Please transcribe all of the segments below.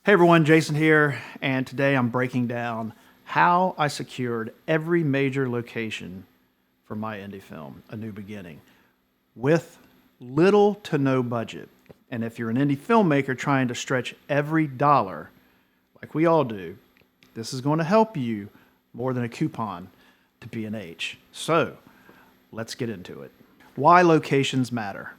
Hey everyone, Jason here, and today I'm breaking down how I secured every major location for my indie film, A New Beginning, with little to no budget. And if you're an indie filmmaker trying to stretch every dollar, like we all do, this is going to help you more than a coupon to B&H. So let's get into it. Why locations matter.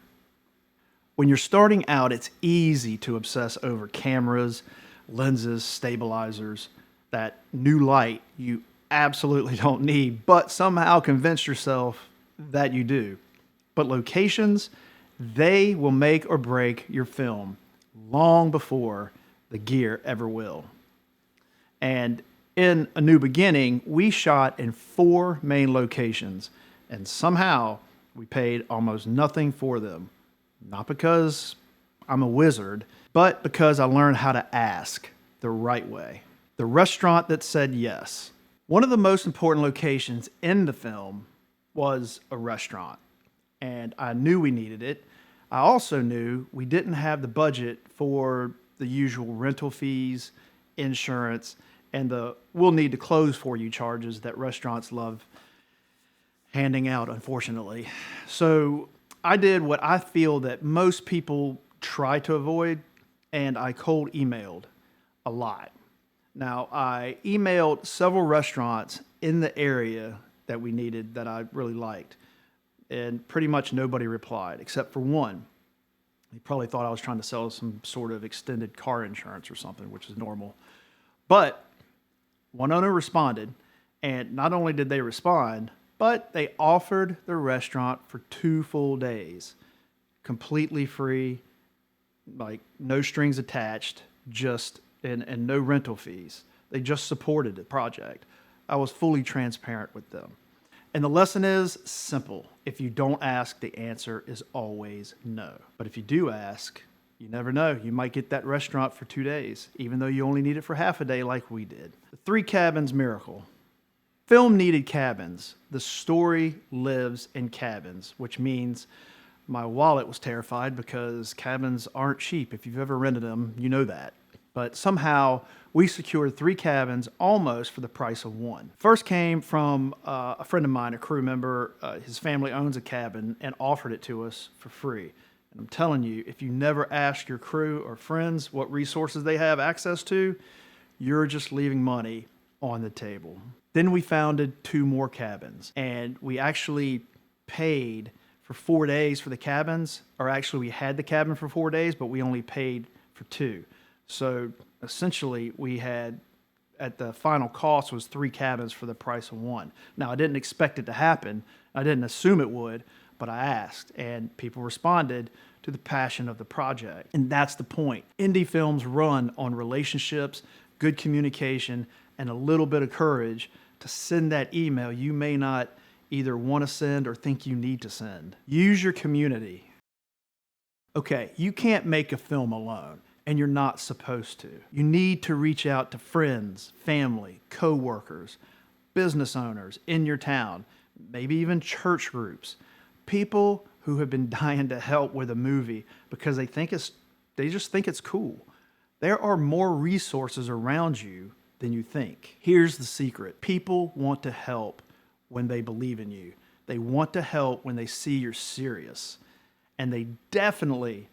When you're starting out, it's easy to obsess over cameras, lenses, stabilizers, that new light you absolutely don't need, but somehow convince yourself that you do. But locations, they will make or break your film long before the gear ever will. And in A New Beginning, we shot in 4 main locations, and somehow we paid almost nothing for them. Not because I'm a wizard, but because I learned how to ask the right way. The restaurant that said yes. One of the most important locations in the film was a restaurant, and I knew we needed it. I also knew we didn't have the budget for the usual rental fees, insurance, and the we'll need to close for you charges that restaurants love handing out, unfortunately. So I did what I feel that most people try to avoid, and I cold emailed a lot. Now, I emailed several restaurants in the area that we needed that I really liked, and pretty much nobody replied except for one. He probably thought I was trying to sell some sort of extended car insurance or something, which is normal. But one owner responded, and not only did they respond, but they offered the restaurant for 2 full days, completely free, like no strings attached, just and no rental fees. They just supported the project. I was fully transparent with them. And the lesson is simple. If you don't ask, the answer is always no. But if you do ask, you never know. You might get that restaurant for 2 days, even though you only need it for half a day like we did. The 3 cabins miracle. Film needed cabins. The story lives in cabins, which means my wallet was terrified because cabins aren't cheap. If you've ever rented them, you know that. But somehow we secured 3 cabins almost for the price of 1. First came from a friend of mine, a crew member. His family owns a cabin and offered it to us for free. And I'm telling you, if you never ask your crew or friends what resources they have access to, you're just leaving money on the table. Then we founded 2 more cabins, and we actually paid for 4 days for the cabins, or actually we had the cabin for 4 days, but we only paid for 2. So essentially we had, at the final cost was 3 cabins for the price of 1. Now I didn't expect it to happen. I didn't assume it would, but I asked, and people responded to the passion of the project. And that's the point. Indie films run on relationships, good communication, and a little bit of courage to send that email you may not either want to send or think you need to send. Use your community. Okay, you can't make a film alone, and you're not supposed to. You need to reach out to friends, family, co-workers, business owners in your town, maybe even church groups, people who have been dying to help with a movie because they just think it's cool. There are more resources around you than you think. Here's the secret. People want to help when they believe in you. They want to help when they see you're serious. And they definitely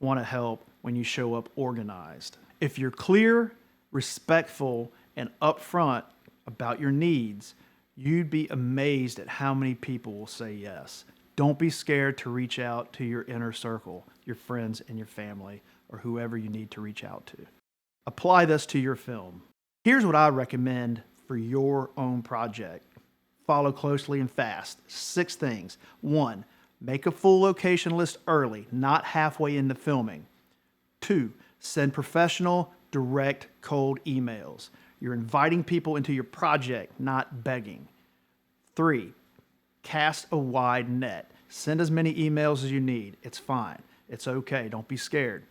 want to help when you show up organized. If you're clear, respectful, and upfront about your needs, you'd be amazed at how many people will say yes. Don't be scared to reach out to your inner circle, your friends and your family, or whoever you need to reach out to. Apply this to your film. Here's what I recommend for your own project. Follow closely and fast. 6 things. 1, make a full location list early, not halfway into filming. 2, send professional, direct, cold emails. You're inviting people into your project, not begging. 3, cast a wide net. Send as many emails as you need. It's fine. It's okay. Don't be scared.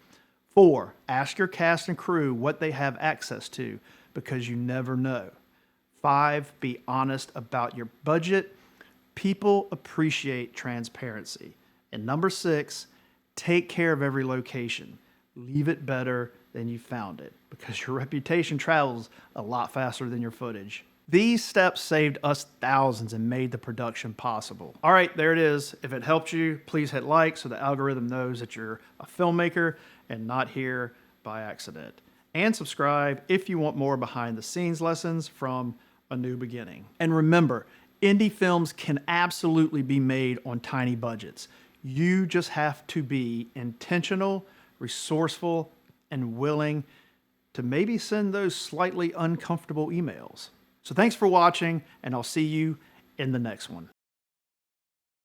4, ask your cast and crew what they have access to, because you never know. 5, be honest about your budget. People appreciate transparency. And number 6, take care of every location. Leave it better than you found it, because your reputation travels a lot faster than your footage. These steps saved us thousands and made the production possible. All right, there it is. If it helped you, please hit like so the algorithm knows that you're a filmmaker and not here by accident. And subscribe if you want more behind the scenes lessons from A New Beginning. And remember, indie films can absolutely be made on tiny budgets. You just have to be intentional, resourceful, and willing to maybe send those slightly uncomfortable emails. So thanks for watching, and I'll see you in the next one.